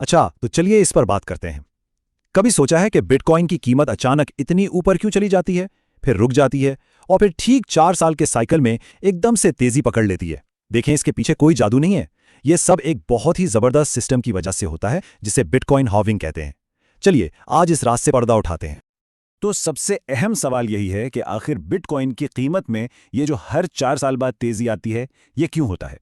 अच्छा, तो चलिए इस पर बात करते हैं। कभी सोचा है कि बिटकॉइन की कीमत अचानक इतनी ऊपर क्यों चली जाती है, फिर रुक जाती है और फिर ठीक 4 साल के साइकिल में एकदम से तेजी पकड़ लेती है? देखें, इसके पीछे कोई जादू नहीं है। यह सब एक बहुत ही जबरदस्त सिस्टम की वजह से होता है, जिसे बिटकॉइन हार्विंग कहते हैं। चलिए आज इस रात से पर्दा उठाते हैं। तो सबसे अहम सवाल यही है कि आखिर बिटकॉइन की कीमत में ये जो हर 4 साल बाद तेजी आती है, ये क्यों होता है?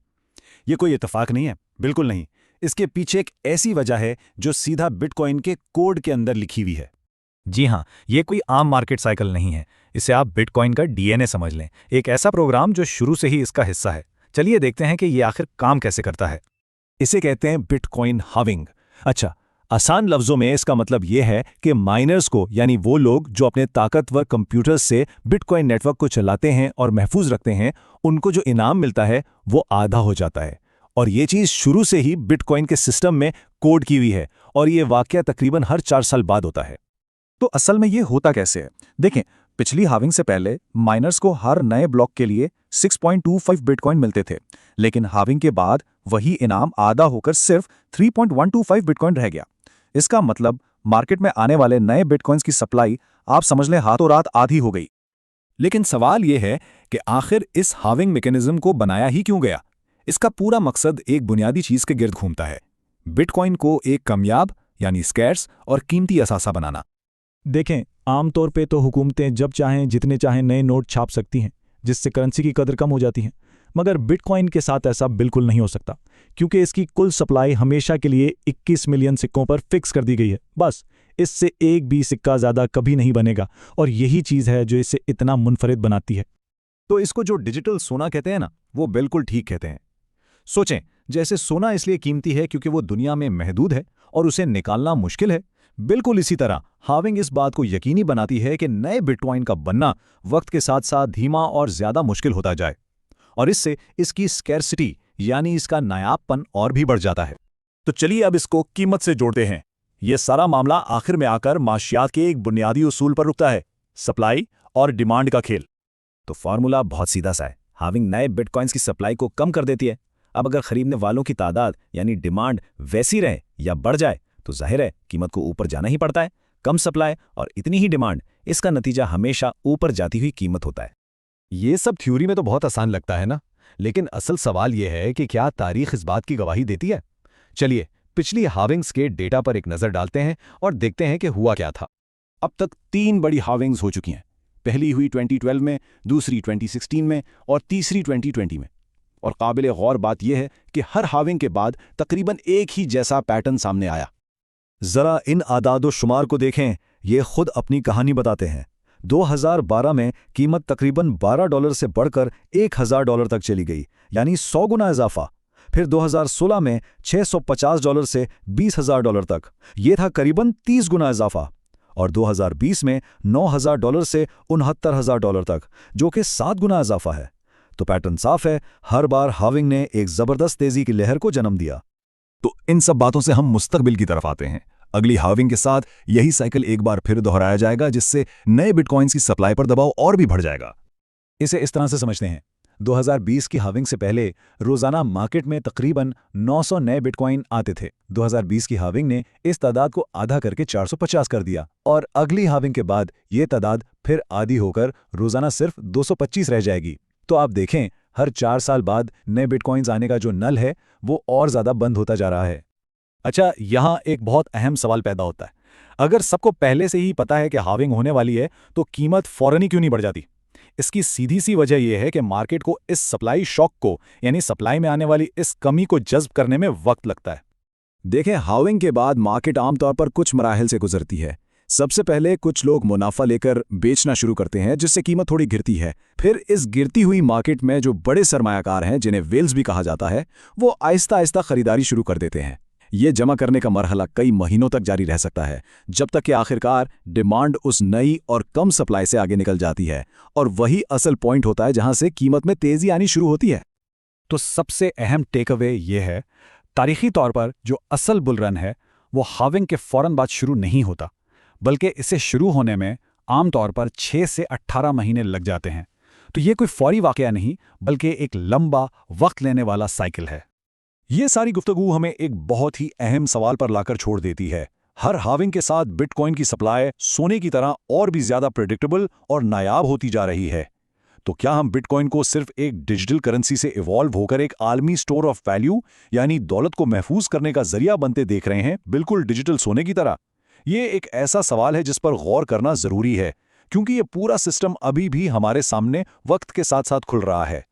ये कोई इत्तेफाक नहीं है, बिल्कुल नहीं। इसके पीछे एक ऐसी वजह है जो सीधा बिटकॉइन के कोड के अंदर लिखी हुई है। जी हाँ, ये कोई आम मार्केट साइकिल नहीं है। इसे आप बिटकॉइन का डीएनए समझ लें, एक ऐसा प्रोग्राम जो शुरू से ही इसका हिस्सा है। चलिए देखते हैं कि ये आखिर काम कैसे करता है। इसे कहते हैं बिटकॉइन हार्विंग। अच्छा, आसान लफ्जों में इसका मतलब यह है कि माइनर्स को, यानी वो लोग जो अपने ताकतवर कंप्यूटर्स से बिटकॉइन नेटवर्क को चलाते हैं और महफूज रखते हैं, उनको जो इनाम मिलता है वो आधा हो जाता है। और ये चीज़ शुरू से ही बिटकॉइन के सिस्टम में कोड की हुई है और ये वाकया तकरीबन हर 4 साल बाद होता है। तो असल में ये होता कैसे है? देखें, पिछली हार्विंग से पहले माइनर्स को हर नए ब्लॉक के लिए 6.25 बिटकॉइन मिलते थे, लेकिन हार्विंग के बाद वही इनाम आधा होकर सिर्फ 3.125 बिटकॉइन रह गया। इसका मतलब मार्केट में आने वाले नए बिटकॉइंस की सप्लाई आप समझ लें हाथों रात आधी हो गई। लेकिन सवाल यह है कि आखिर इस हार्विंग मैकेनिज्म को बनाया ही क्यों गया? इसका पूरा मकसद एक बुनियादी चीज के गिर्द घूमता है, बिटकॉइन को एक कामयाब यानी स्कैर्स और कीमती असासा बनाना। देखें, आमतौर पे तो हुकूमतें जब चाहें जितने चाहें नए नोट छाप सकती हैं, जिससे करेंसी की कदर कम हो जाती है। मगर बिटकॉइन के साथ ऐसा बिल्कुल नहीं हो सकता, क्योंकि इसकी कुल सप्लाई हमेशा के लिए 21 मिलियन सिक्कों पर फिक्स कर दी गई है। बस, इससे एक भी सिक्का ज़्यादा कभी नहीं बनेगा, और यही चीज़ है जो इसे इतना मुनफरिद बनाती है। तो इसको जो डिजिटल सोना कहते हैं ना, वो बिल्कुल ठीक कहते हैं। सोचें, जैसे सोना इसलिए कीमती है क्योंकि वो दुनिया में महदूद है और उसे निकालना मुश्किल है, बिल्कुल इसी तरह हार्विंग इस बात को यकीनी बनाती है कि नए बिटकॉइन का बनना वक्त के साथ साथ धीमा और ज्यादा मुश्किल होता जाए, और इससे इसकी स्कैर्सिटी यानी इसका नायाबपन और भी बढ़ जाता है। तो चलिए अब इसको कीमत से जोड़ते हैं। यह सारा मामला आखिर में आकर माशियात के एक बुनियादी उसूल पर रुकता है, सप्लाई और डिमांड का खेल। तो फॉर्मूला बहुत सीधा सा है, हार्विंग नए बिटकॉइंस की सप्लाई को कम कर देती है। अब अगर खरीदने वालों की तादाद यानी डिमांड वैसी रहे या बढ़ जाए तो जाहिर है कीमत को ऊपर जाना ही पड़ता है। कम सप्लाई और इतनी ही डिमांड, इसका नतीजा हमेशा ऊपर जाती हुई कीमत होता है। ये सब थ्योरी में तो बहुत आसान लगता है ना, लेकिन असल सवाल यह है कि क्या तारीख इस बात की गवाही देती है? चलिए पिछली हार्विंग्स के डेटा पर एक नज़र डालते हैं और देखते हैं कि हुआ क्या था। अब तक 3 बड़ी हार्विंग्स हो चुकी हैं। पहली हुई 2012 में, दूसरी 2016 में और तीसरी 2020 में। और काबिल गौर बात यह है कि हर हार्विंग के बाद तकरीबन एक ही जैसा पैटर्न सामने आया। जरा इन आदादो शुमार को देखें, ये खुद अपनी कहानी बताते हैं। 2012 में कीमत तकरीबन $12 से बढ़कर $1000 तक चली गई, यानी 100 गुना इजाफा। फिर 2016 में $650 से $20,000 तक, ये था करीबन 30 गुना इजाफा। और 2020 में $9,000 से $69,000 तक, जो कि 7 गुना इजाफा है। तो पैटर्न साफ है, हर बार हार्विंग ने एक जबरदस्त तेजी की लहर को जन्म दिया। तो इन सब बातों से हम मुस्तकबिल की तरफ आते हैं। अगली हार्विंग के साथ यही साइकिल एक बार फिर दोहराया जाएगा, जिससे नए बिटकॉइंस की सप्लाई पर दबाव और भी बढ़ जाएगा। इसे इस तरह से समझते हैं, 2020 की हार्विंग से पहले रोजाना मार्केट में तकरीबन 900 नए बिटकॉइन आते थे। 2020 की हार्विंग ने इस तादाद को आधा करके 450 कर दिया, और अगली हार्विंग के बाद ये तादाद फिर आधी होकर रोजाना सिर्फ 225 रह जाएगी। तो आप देखें, हर 4 साल बाद नए बिटकॉइंस आने का जो नल है वो और ज्यादा बंद होता जा रहा है। अच्छा, यहाँ एक बहुत अहम सवाल पैदा होता है। अगर सबको पहले से ही पता है कि हार्विंग होने वाली है, तो कीमत फौरन ही क्यों नहीं बढ़ जाती? इसकी सीधी सी वजह यह है कि मार्केट को इस सप्लाई शॉक को, यानी सप्लाई में आने वाली इस कमी को जज्ब करने में वक्त लगता है। देखें, हार्विंग के बाद मार्केट आमतौर पर कुछ मराहिल से गुजरती है। सबसे पहले कुछ लोग मुनाफा लेकर बेचना शुरू करते हैं, जिससे कीमत थोड़ी गिरती है। फिर इस गिरती हुई मार्केट में जो बड़े सरमायाकार हैं, जिन्हें वेल्स भी कहा जाता है, वो आहिस्ता आहिस्ता खरीदारी शुरू कर देते हैं। ये जमा करने का मरहला कई महीनों तक जारी रह सकता है, जब तक कि आखिरकार डिमांड उस नई और कम सप्लाई से आगे निकल जाती है, और वही असल पॉइंट होता है जहां से कीमत में तेजी आनी शुरू होती है। तो सबसे अहम टेक अवे ये है, तारीखी तौर पर जो असल बुल रन है वो हार्विंग के फौरन बाद शुरू नहीं होता, बल्कि इसे शुरू होने में आमतौर पर 6 से 18 महीने लग जाते हैं। तो ये कोई फौरी वाकया नहीं, बल्कि एक लंबा वक्त लेने वाला साइकिल है। ये सारी गुफ्तगू हमें एक बहुत ही अहम सवाल पर लाकर छोड़ देती है। हर हाविंग के साथ बिटकॉइन की सप्लाई सोने की तरह और भी ज्यादा प्रेडिक्टेबल और नायाब होती जा रही है। तो क्या हम बिटकॉइन को सिर्फ एक डिजिटल करेंसी से इवॉल्व होकर एक आलमी स्टोर ऑफ वैल्यू यानी दौलत को महफूज करने का जरिया बनते देख रहे हैं, बिल्कुल डिजिटल सोने की तरह? ये एक ऐसा सवाल है जिस पर गौर करना जरूरी है, क्योंकि ये पूरा सिस्टम अभी भी हमारे सामने वक्त के साथ साथ खुल रहा है।